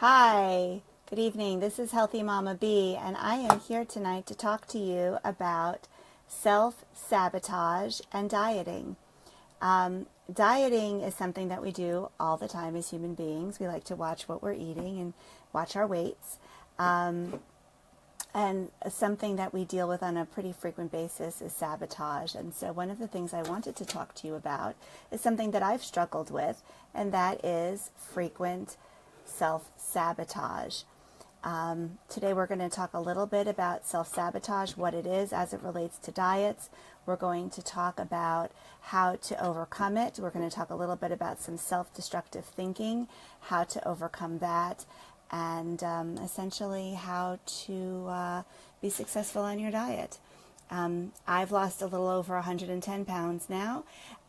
Hi, good evening. This is Healthy Mama B, and I am here tonight to talk to you about self-sabotage and dieting. Dieting is something that we do all the time as human beings. We like to watch what we're eating and watch our weights. And something that we deal with on a pretty frequent basis is sabotage. And so one of the things I wanted to talk to you about is something that I've struggled with, and that is frequent self-sabotage. Today we're going to talk a little bit about self-sabotage, what it is as it relates to diets. We're going to talk about how to overcome it. We're going to talk a little bit about some self-destructive thinking, how to overcome that, and essentially how to be successful on your diet. I've lost a little over 110 pounds now,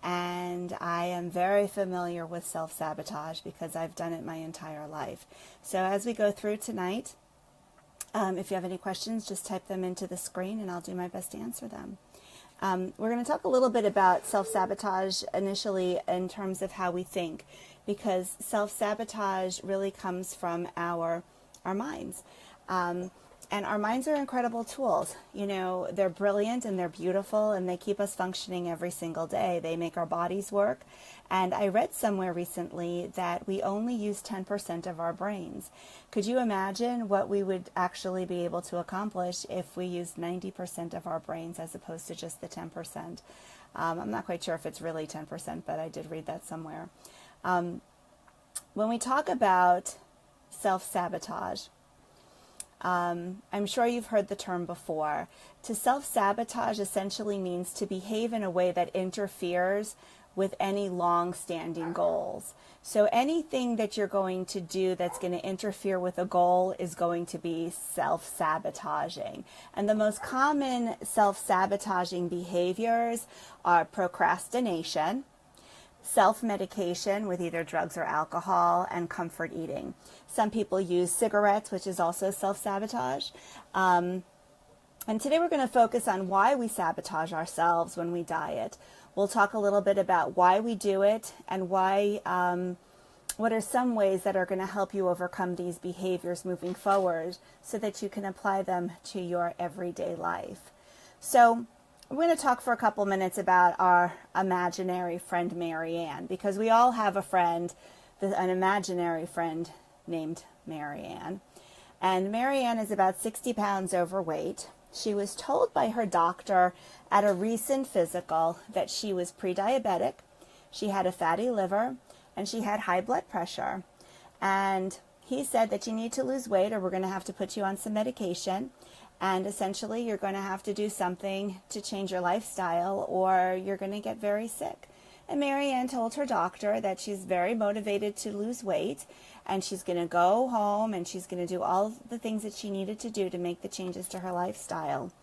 and I am very familiar with self-sabotage because I've done it my entire life. So as we go through tonight, if you have any questions, just type them into the screen and I'll do my best to answer them. We're going to talk a little bit about self-sabotage initially in terms of how we think, because self-sabotage really comes from our minds. And our minds are incredible tools. You know, they're brilliant and they're beautiful and they keep us functioning every single day. They make our bodies work. And I read somewhere recently that we only use 10% of our brains. Could you imagine what we would actually be able to accomplish if we used 90% of our brains as opposed to just the 10%? I'm not quite sure if it's really 10%, but I did read that somewhere. When we talk about self-sabotage, I'm sure you've heard the term before. To self-sabotage essentially means to behave in a way that interferes with any long-standing goals. So anything that you're going to do that's going to interfere with a goal is going to be self-sabotaging. And the most common self-sabotaging behaviors are procrastination, self-medication with either drugs or alcohol, and comfort eating. Some people use cigarettes, which is also self-sabotage. And today we're going to focus on why we sabotage ourselves when we diet. We'll talk a little bit about why we do it and why, what are some ways that are going to help you overcome these behaviors moving forward so that you can apply them to your everyday life. So we're going to talk for a couple minutes about our imaginary friend Marianne, because we all have a friend, an imaginary friend named Marianne. And Marianne is about 60 pounds overweight. She was told by her doctor at a recent physical that she was pre-diabetic, she had a fatty liver, and she had high blood pressure. And he said that you need to lose weight or we're going to have to put you on some medication. And essentially, you're going to have to do something to change your lifestyle or you're going to get very sick. And Marianne told her doctor that she's very motivated to lose weight and she's going to go home and she's going to do all the things that she needed to do to make the changes to her lifestyle.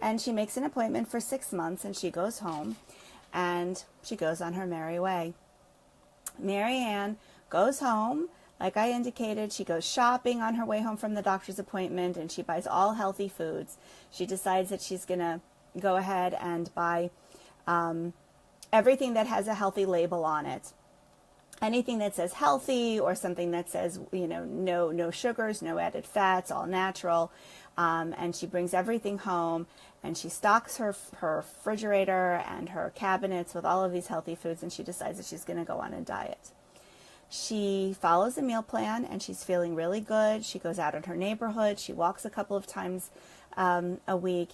And she makes an appointment for 6 months and she goes home and she goes on her merry way. Marianne goes home. Like I indicated, she goes shopping on her way home from the doctor's appointment and she buys all healthy foods. She decides that she's going to go ahead and buy everything that has a healthy label on it. Anything that says healthy or something that says, you know, no sugars, no added fats, all natural. And she brings everything home and she stocks her refrigerator and her cabinets with all of these healthy foods, and she decides that she's going to go on a diet. She follows a meal plan and she's feeling really good. She goes out in her neighborhood. She walks a couple of times a week,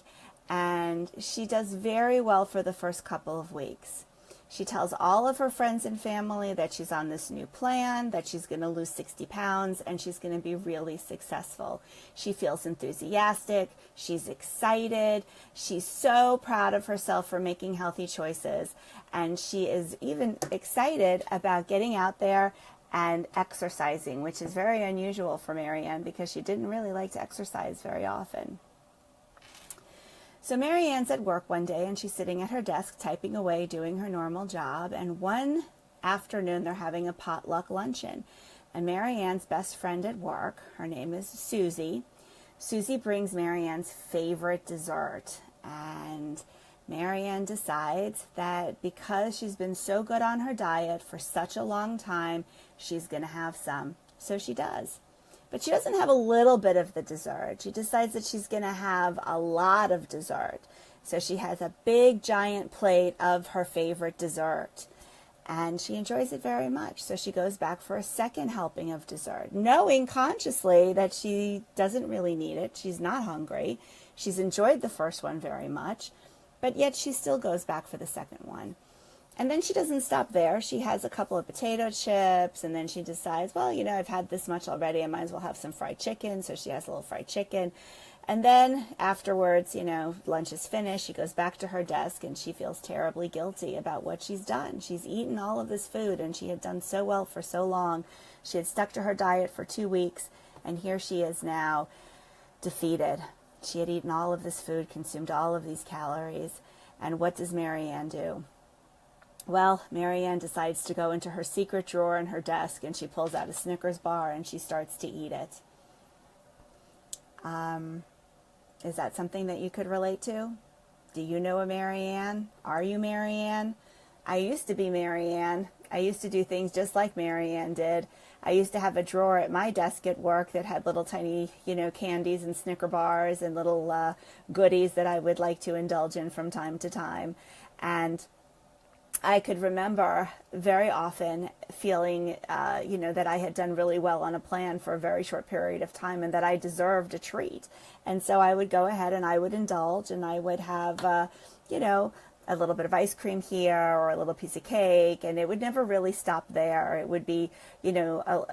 and she does very well for the first couple of weeks. She tells all of her friends and family that she's on this new plan, that she's going to lose 60 pounds, and she's going to be really successful. She feels enthusiastic. She's excited. She's so proud of herself for making healthy choices. And she is even excited about getting out there and exercising, which is very unusual for Marianne because she didn't really like to exercise very often. So Marianne's at work one day and she's sitting at her desk typing away, doing her normal job. And one afternoon they're having a potluck luncheon. And Marianne's best friend at work, her name is Susie. Susie brings Marianne's favorite dessert. And Marianne decides that because she's been so good on her diet for such a long time, she's going to have some. So she does. But she doesn't have a little bit of the dessert. She decides that she's going to have a lot of dessert. So she has a big giant plate of her favorite dessert. And she enjoys it very much. So she goes back for a second helping of dessert, knowing consciously that she doesn't really need it. She's not hungry. She's enjoyed the first one very much, but yet she still goes back for the second one. And then she doesn't stop there. She has a couple of potato chips, and then she decides, well, you know, I've had this much already. I might as well have some fried chicken. So she has a little fried chicken. And then afterwards, you know, lunch is finished. She goes back to her desk and she feels terribly guilty about what she's done. She's eaten all of this food and she had done so well for so long. She had stuck to her diet for 2 weeks, and here she is now defeated. She had eaten all of this food, consumed all of these calories. And what does Marianne do? Well, Marianne decides to go into her secret drawer in her desk and she pulls out a Snickers bar and she starts to eat it. Is that something that you could relate to? Do you know a Marianne? Are you Marianne? I used to be Marianne. I used to do things just like Marianne did. I used to have a drawer at my desk at work that had little tiny, you know, candies and Snicker bars and little goodies that I would like to indulge in from time to time. And I could remember very often feeling, you know, that I had done really well on a plan for a very short period of time and that I deserved a treat. And so I would go ahead and I would indulge and I would have, you know, a little bit of ice cream here or a little piece of cake, and it would never really stop there. It would be, you know,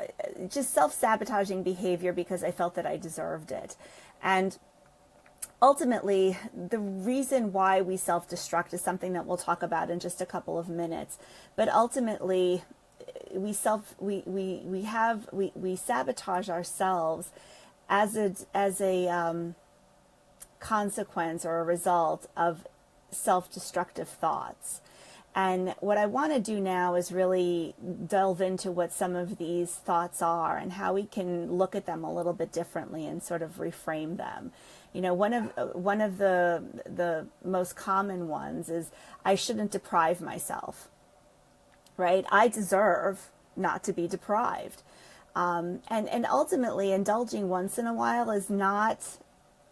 just self-sabotaging behavior because I felt that I deserved it. And ultimately, the reason why we self-destruct is something that we'll talk about in just a couple of minutes. But ultimately, we sabotage ourselves as a consequence or a result of self-destructive thoughts. And what I want to do now is really delve into what some of these thoughts are and how we can look at them a little bit differently and sort of reframe them. You know, one of the most common ones is I shouldn't deprive myself, right? I deserve not to be deprived. And ultimately, indulging once in a while is not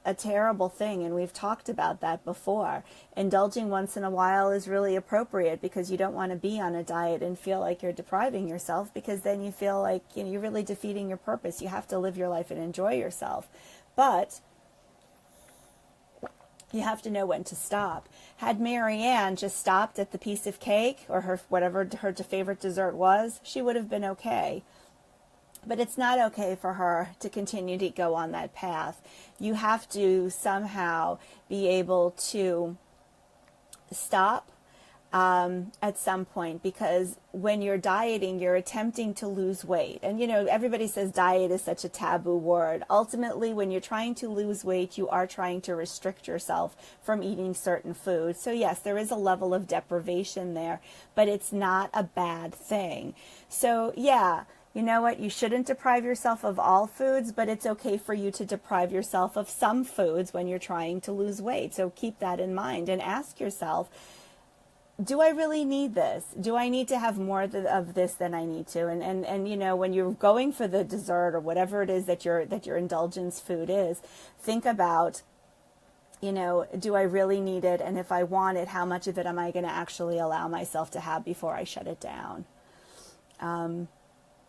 a terrible thing, and we've talked about that before. Indulging once in a while is really appropriate because you don't want to be on a diet and feel like you're depriving yourself, because then you feel like, you know, you're really defeating your purpose. You have to live your life and enjoy yourself. But you have to know when to stop. Had Marianne just stopped at the piece of cake or her whatever her favorite dessert was, she would have been okay. But it's not okay for her to continue to go on that path. You have to somehow be able to stop at some point, because when you're dieting, you're attempting to lose weight. And, you know, everybody says diet is such a taboo word. Ultimately, when you're trying to lose weight, you are trying to restrict yourself from eating certain foods. So yes, there is a level of deprivation there, but it's not a bad thing. So yeah, you know what? You shouldn't deprive yourself of all foods, but it's okay for you to deprive yourself of some foods when you're trying to lose weight. So keep that in mind and ask yourself, do I really need this? Do I need to have more of this than I need to? And you know, when you're going for the dessert or whatever it is that your indulgence food is, think about, you know, do I really need it? And if I want it, how much of it am I going to actually allow myself to have before I shut it down?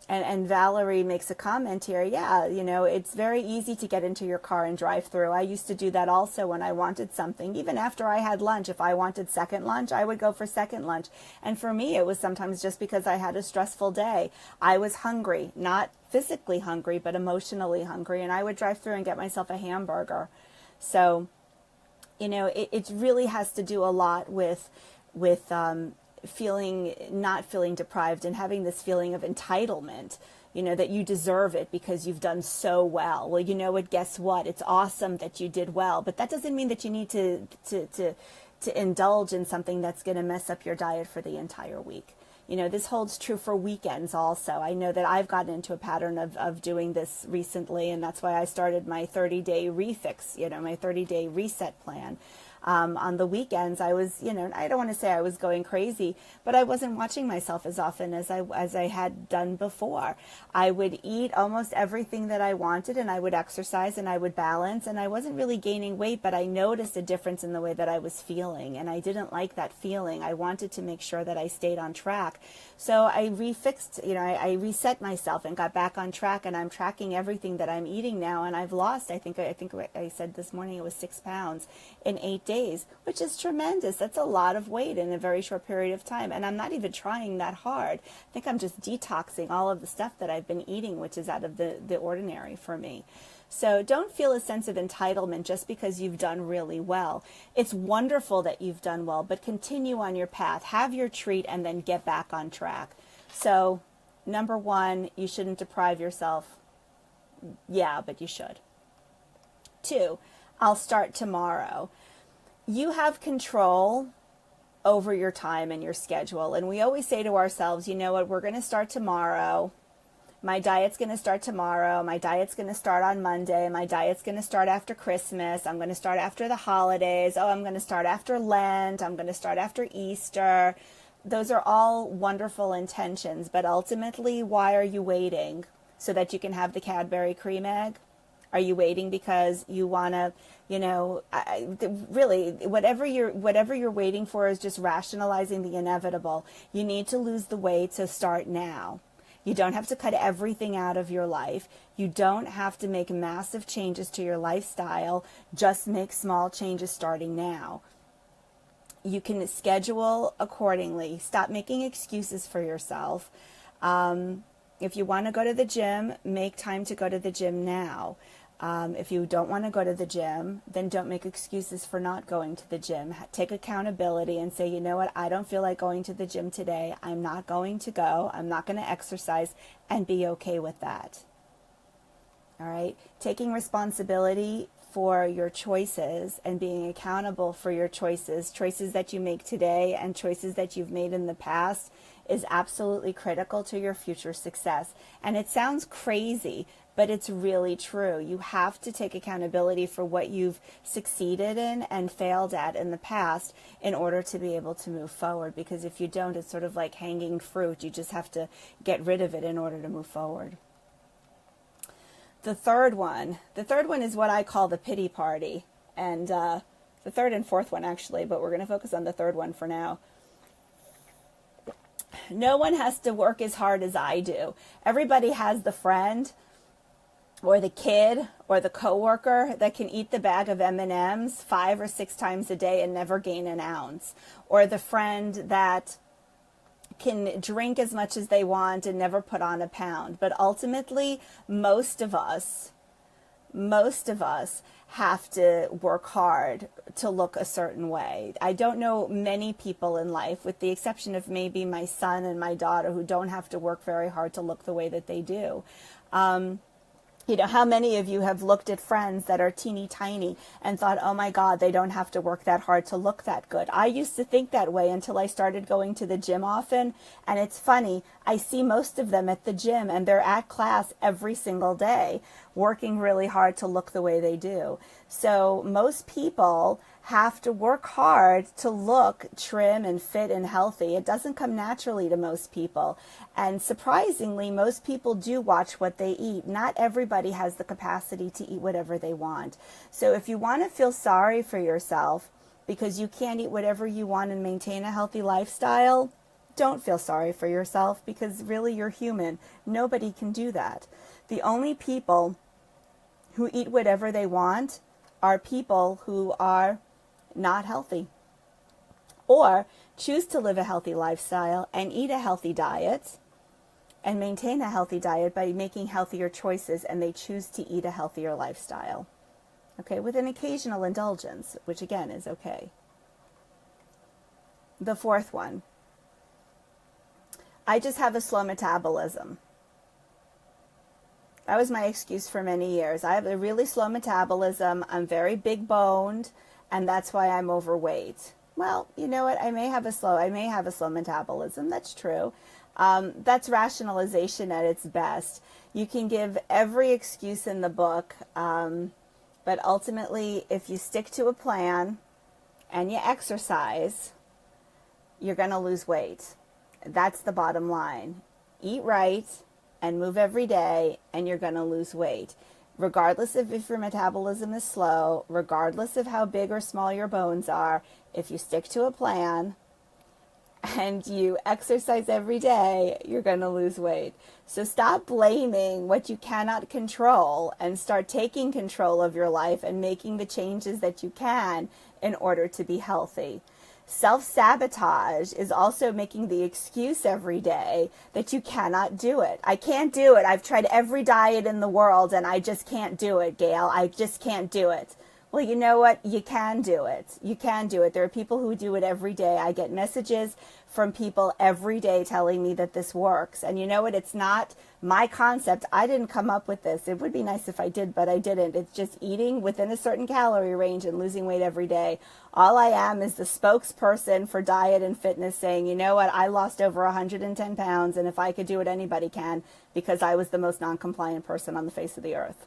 And Valerie makes a comment here. Yeah, you know, it's very easy to get into your car and drive through. I used to do that also when I wanted something. Even after I had lunch, if I wanted second lunch, I would go for second lunch. And for me, it was sometimes just because I had a stressful day. I was hungry, not physically hungry, but emotionally hungry. And I would drive through and get myself a hamburger. So, you know, it really has to do a lot with not feeling deprived and having this feeling of entitlement, you know, that you deserve it because you've done so well. Well, you know what, guess what? It's awesome that you did well, but that doesn't mean that you need to indulge in something that's going to mess up your diet for the entire week. You know, this holds true for weekends also. I know that I've gotten into a pattern of doing this recently, and that's why I started my 30-day refix, you know, my 30-day reset plan. On the weekends, I was, I don't want to say I was going crazy, but I wasn't watching myself as often as I had done before. I would eat almost everything that I wanted, and I would exercise, and I would balance, and I wasn't really gaining weight, but I noticed a difference in the way that I was feeling, and I didn't like that feeling. I wanted to make sure that I stayed on track. So I I reset myself and got back on track, and I'm tracking everything that I'm eating now, and I've lost, I think I said this morning it was 6 pounds in 8 days, which is tremendous. That's a lot of weight in a very short period of time, and I'm not even trying that hard. I think I'm just detoxing all of the stuff that I've been eating, which is out of the ordinary for me. So don't feel a sense of entitlement just because you've done really well. It's wonderful that you've done well, but continue on your path. Have your treat and then get back on track. So, number one, you shouldn't deprive yourself. Yeah, but you should. 2, I'll start tomorrow. You have control over your time and your schedule. And we always say to ourselves, you know what, we're going to start tomorrow. My diet's going to start tomorrow. My diet's going to start on Monday. My diet's going to start after Christmas. I'm going to start after the holidays. Oh, I'm going to start after Lent. I'm going to start after Easter. Those are all wonderful intentions, but ultimately, why are you waiting? So that you can have the Cadbury cream egg? Are you waiting because you want to, really, whatever you're waiting for is just rationalizing the inevitable. You need to lose the weight, so start now. You don't have to cut everything out of your life. You don't have to make massive changes to your lifestyle. Just make small changes starting now. You can schedule accordingly. Stop making excuses for yourself. If you want to go to the gym, make time to go to the gym now. If you don't want to go to the gym, then don't make excuses for not going to the gym. Take accountability and say, you know what, I don't feel like going to the gym today. I'm not going to go. I'm not going to exercise, and be okay with that. All right? Taking responsibility for your choices and being accountable for your choices that you make today and choices that you've made in the past, is absolutely critical to your future success. And it sounds crazy, but it's really true. You have to take accountability for what you've succeeded in and failed at in the past in order to be able to move forward. Because if you don't, it's sort of like hanging fruit. You just have to get rid of it in order to move forward. The third one is what I call the pity party. And the third and fourth one, actually, but we're going to focus on the third one for now. No one has to work as hard as I do. Everybody has the friend or the kid or the coworker that can eat the bag of M&Ms 5 or 6 times a day and never gain an ounce, or the friend that can drink as much as they want and never put on a pound. But ultimately, most of us have to work hard to look a certain way. I don't know many people in life, with the exception of maybe my son and my daughter, who don't have to work very hard to look the way that they do. How many of you have looked at friends that are teeny tiny and thought, oh my God, they don't have to work that hard to look that good? I used to think that way until I started going to the gym often. And it's funny, I see most of them at the gym and they're at class every single day, working really hard to look the way they do. So most people have to work hard to look trim and fit and healthy. It doesn't come naturally to most people. And surprisingly, most people do watch what they eat. Not everybody has the capacity to eat whatever they want. So if you want to feel sorry for yourself because you can't eat whatever you want and maintain a healthy lifestyle, don't feel sorry for yourself, because really you're human. Nobody can do that. The only people who eat whatever they want are people who are not healthy, or choose to live a healthy lifestyle and eat a healthy diet and maintain a healthy diet by making healthier choices, and they choose to eat a healthier lifestyle. Okay, with an occasional indulgence, which again is okay. The fourth one, I just have a slow metabolism. That was my excuse for many years. I have a really slow metabolism. I'm very big boned, and that's why I'm overweight. Well, you know what? I may have a slow metabolism. That's true. That's rationalization at its best. You can give every excuse in the book, but ultimately, if you stick to a plan and you exercise, you're going to lose weight. That's the bottom line. Eat right and move every day, and you're going to lose weight. Regardless of if your metabolism is slow, regardless of how big or small your bones are, if you stick to a plan and you exercise every day, you're going to lose weight. So stop blaming what you cannot control and start taking control of your life and making the changes that you can in order to be healthy. Self-sabotage is also making the excuse every day that you cannot do it. I can't do it. I've tried every diet in the world and I just can't do it, Gail. I just can't do it. Well, you know what? You can do it. You can do it. There are people who do it every day. I get messages from people every day telling me that this works. And you know what? It's not my concept. I didn't come up with this. It would be nice if I did, but I didn't. It's just eating within a certain calorie range and losing weight every day. All I am is the spokesperson for diet and fitness saying, you know what? I lost over 110 pounds, and if I could do it, anybody can, because I was the most non-compliant person on the face of the earth.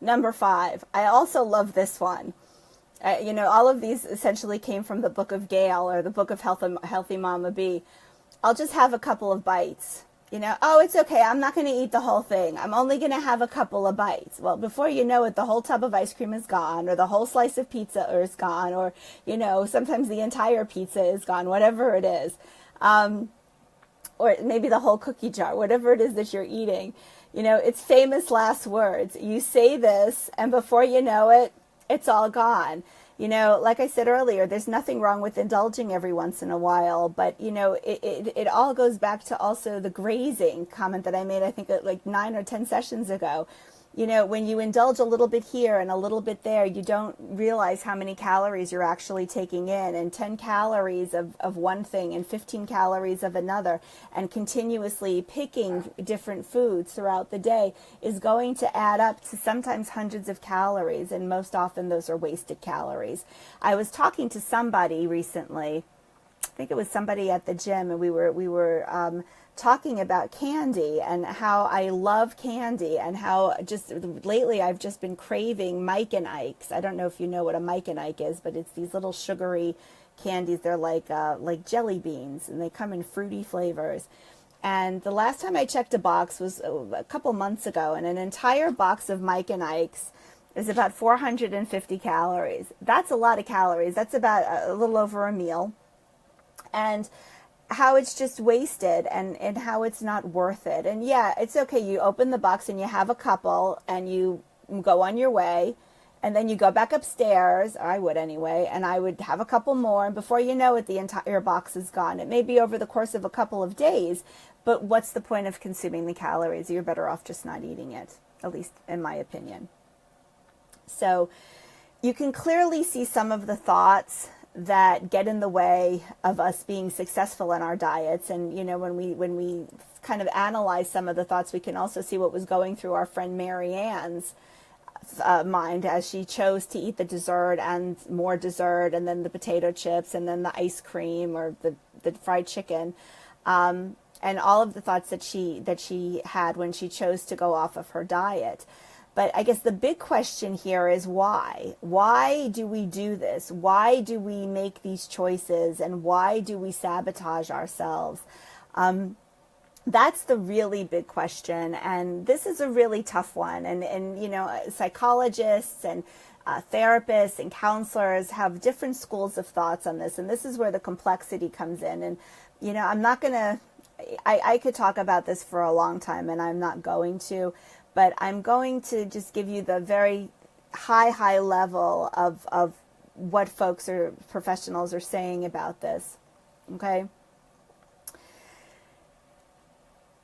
Number 5, I also love this one. All of these essentially came from the book of Gail or the book of Healthy Mama B. I'll just have a couple of bites. Oh, it's okay. I'm not going to eat the whole thing. I'm only going to have a couple of bites. Well, before you know it, the whole tub of ice cream is gone, or the whole slice of pizza is gone, or, sometimes the entire pizza is gone, whatever it is. Or maybe the whole cookie jar, whatever it is that you're eating. It's famous last words. You say this, and before you know it, it's all gone. Like I said earlier, there's nothing wrong with indulging every once in a while, but, it all goes back to also the grazing comment that I made, I think, like 9 or 10 sessions ago. When you indulge a little bit here and a little bit there, you don't realize how many calories you're actually taking in, and 10 calories of one thing and 15 calories of another, and continuously picking different foods throughout the day is going to add up to sometimes hundreds of calories, and most often those are wasted calories. I was talking to somebody recently, I think it was somebody at the gym, and we were talking about candy and how I love candy, and how just lately I've just been craving Mike and Ike's. I don't know if you know what a Mike and Ike is, but it's these little sugary candies. They're like jelly beans, and they come in fruity flavors. And the last time I checked a box was a couple months ago, and an entire box of Mike and Ike's is about 450 calories. That's a lot of calories. That's about a little over a meal. And how it's just wasted, and how it's not worth it. And yeah, it's okay. You open the box and you have a couple and you go on your way, and then you go back upstairs, or I would anyway, and I would have a couple more, and before you know it, the entire box is gone. It may be over the course of a couple of days, but what's the point of consuming the calories? You're better off just not eating it, at least in my opinion. So you can clearly see some of the thoughts that get in the way of us being successful in our diets. And, when we kind of analyze some of the thoughts, we can also see what was going through our friend Mary Ann's mind as she chose to eat the dessert and more dessert, and then the potato chips, and then the ice cream, or the fried chicken, and all of the thoughts that she had when she chose to go off of her diet. But I guess the big question here is why? Why do we do this? Why do we make these choices? And why do we sabotage ourselves? That's the really big question. And this is a really tough one. And psychologists and therapists and counselors have different schools of thoughts on this. And this is where the complexity comes in. And, I'm not going to, I could talk about this for a long time, and I'm not going to. But I'm going to just give you the very high level of what folks or professionals are saying about this, okay?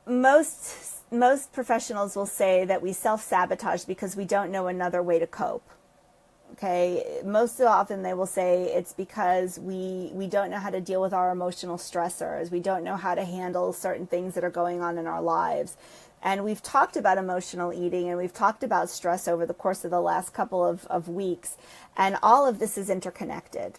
Most professionals will say that we self-sabotage because we don't know another way to cope, okay? Most often they will say it's because we don't know how to deal with our emotional stressors. We don't know how to handle certain things that are going on in our lives. And we've talked about emotional eating, and we've talked about stress over the course of the last couple of weeks. And all of this is interconnected.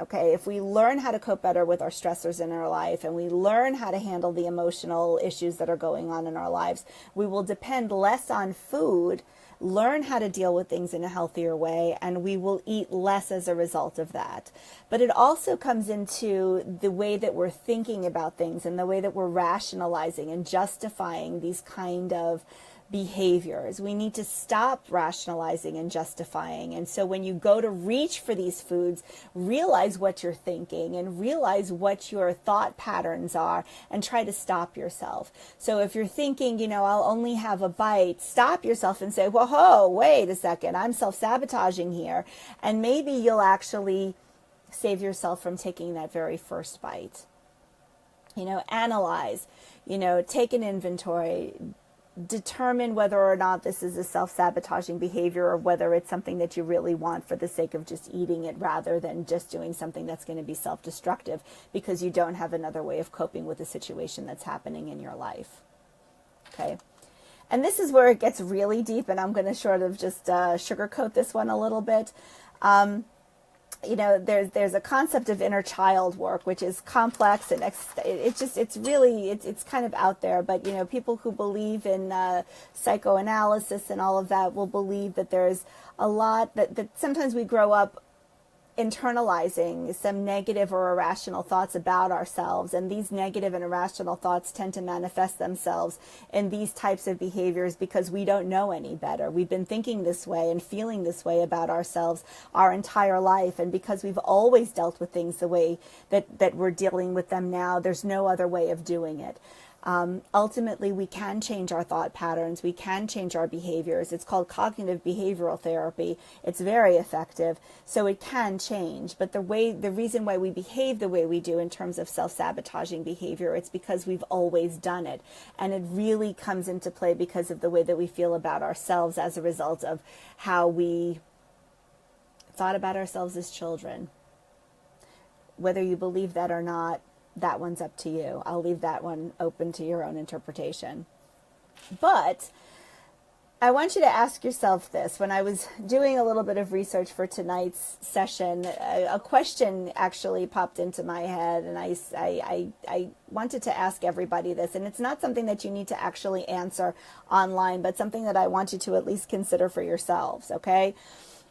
Okay, if we learn how to cope better with our stressors in our life and we learn how to handle the emotional issues that are going on in our lives, we will depend less on food, learn how to deal with things in a healthier way, and we will eat less as a result of that. But it also comes into the way that we're thinking about things and the way that we're rationalizing and justifying these kind of behaviors. We need to stop rationalizing and justifying. And so when you go to reach for these foods, realize what you're thinking and realize what your thought patterns are and try to stop yourself. So if you're thinking, I'll only have a bite, stop yourself and say, whoa, wait a second, I'm self-sabotaging here. And maybe you'll actually save yourself from taking that very first bite. Analyze, take an inventory, determine whether or not this is a self-sabotaging behavior or whether it's something that you really want for the sake of just eating it rather than just doing something that's going to be self-destructive because you don't have another way of coping with the situation that's happening in your life. Okay. And this is where it gets really deep, and I'm going to sort of just sugarcoat this one a little bit. There's a concept of inner child work, which is complex and it's kind of out there. But, people who believe in psychoanalysis and all of that will believe that there's a lot that sometimes we grow up internalizing some negative or irrational thoughts about ourselves. And these negative and irrational thoughts tend to manifest themselves in these types of behaviors because we don't know any better. We've been thinking this way and feeling this way about ourselves our entire life. And because we've always dealt with things the way that we're dealing with them now, there's no other way of doing it. Ultimately, we can change our thought patterns. We can change our behaviors. It's called cognitive behavioral therapy. It's very effective. So it can change. But the reason why we behave the way we do in terms of self-sabotaging behavior, it's because we've always done it. And it really comes into play because of the way that we feel about ourselves as a result of how we thought about ourselves as children. Whether you believe that or not, that one's up to you. I'll leave that one open to your own interpretation. But I want you to ask yourself this. When I was doing a little bit of research for tonight's session, a question actually popped into my head, and I wanted to ask everybody this. And it's not something that you need to actually answer online, but something that I want you to at least consider for yourselves, okay?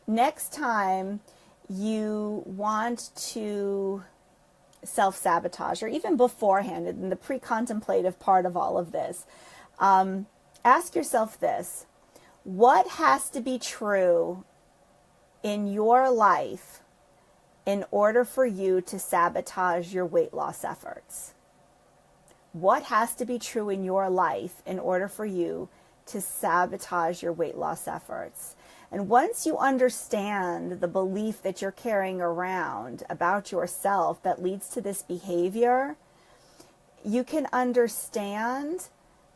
Next time you want to self-sabotage, or even beforehand in the pre-contemplative part of all of this, ask yourself this: what has to be true in your life in order for you to sabotage your weight loss efforts? What has to be true in your life in order for you to sabotage your weight loss efforts? And once you understand the belief that you're carrying around about yourself that leads to this behavior, you can understand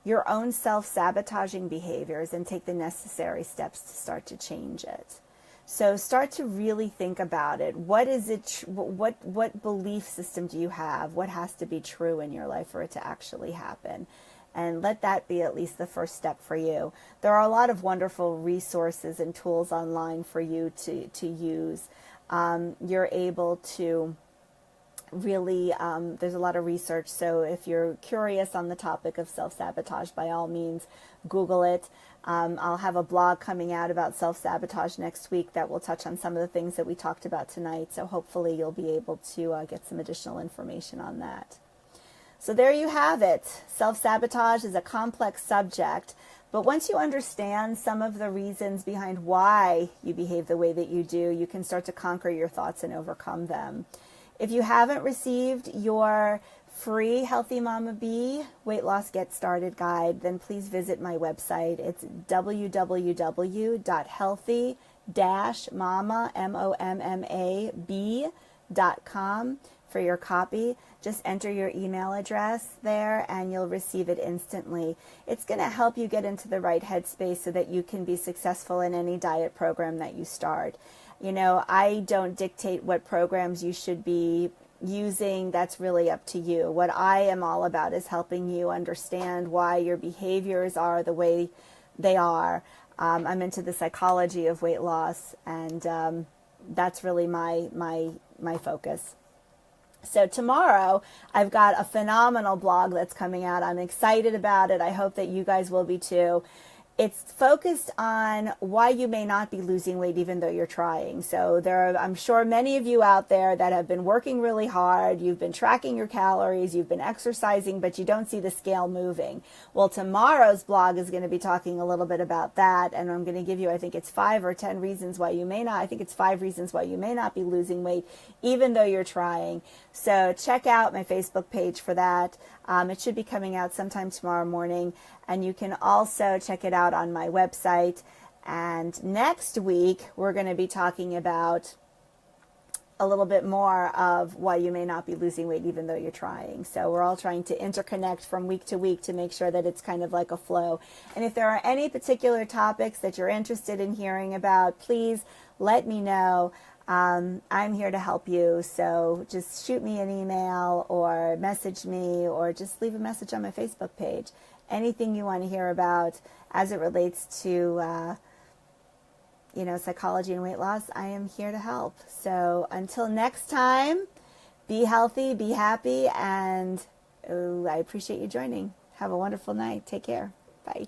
your own self-sabotaging behaviors and take the necessary steps to start to change it. So start to really think about it. What is it? What belief system do you have? What has to be true in your life for it to actually happen? And let that be at least the first step for you. There are a lot of wonderful resources and tools online for you to use. You're able to really, there's a lot of research. So if you're curious on the topic of self-sabotage, by all means, Google it. I'll have a blog coming out about self-sabotage next week that will touch on some of the things that we talked about tonight. So hopefully you'll be able to get some additional information on that. So there you have it. Self-sabotage is a complex subject, but once you understand some of the reasons behind why you behave the way that you do, you can start to conquer your thoughts and overcome them. If you haven't received your free Healthy Mama Bee Weight Loss Get Started guide, then please visit my website. It's www.healthy-mama.com for your copy. Just enter your email address there and you'll receive it instantly. It's going to help you get into the right headspace so that you can be successful in any diet program that you start. You know, I don't dictate what programs you should be using. That's really up to you. What I am all about is helping you understand why your behaviors are the way they are. I'm into the psychology of weight loss, and that's really my my focus. So tomorrow, I've got a phenomenal blog that's coming out. I'm excited about it. I hope that you guys will be too. It's focused on why you may not be losing weight even though you're trying. So I'm sure many of you out there that have been working really hard, you've been tracking your calories, you've been exercising, but you don't see the scale moving. Well, tomorrow's blog is going to be talking a little bit about that, and I'm going to give you, I think it's 5 or 10 reasons why you may not, I think it's 5 reasons why you may not be losing weight even though you're trying. So check out my Facebook page for that. It should be coming out sometime tomorrow morning, and you can also check it out on my website. And next week, we're going to be talking about a little bit more of why you may not be losing weight even though you're trying. So we're all trying to interconnect from week to week to make sure that it's kind of like a flow. And if there are any particular topics that you're interested in hearing about, please let me know. I'm here to help you, so just shoot me an email or message me or just leave a message on my Facebook page. Anything you want to hear about as it relates to, psychology and weight loss, I am here to help. So until next time, be healthy, be happy, and I appreciate you joining. Have a wonderful night. Take care. Bye.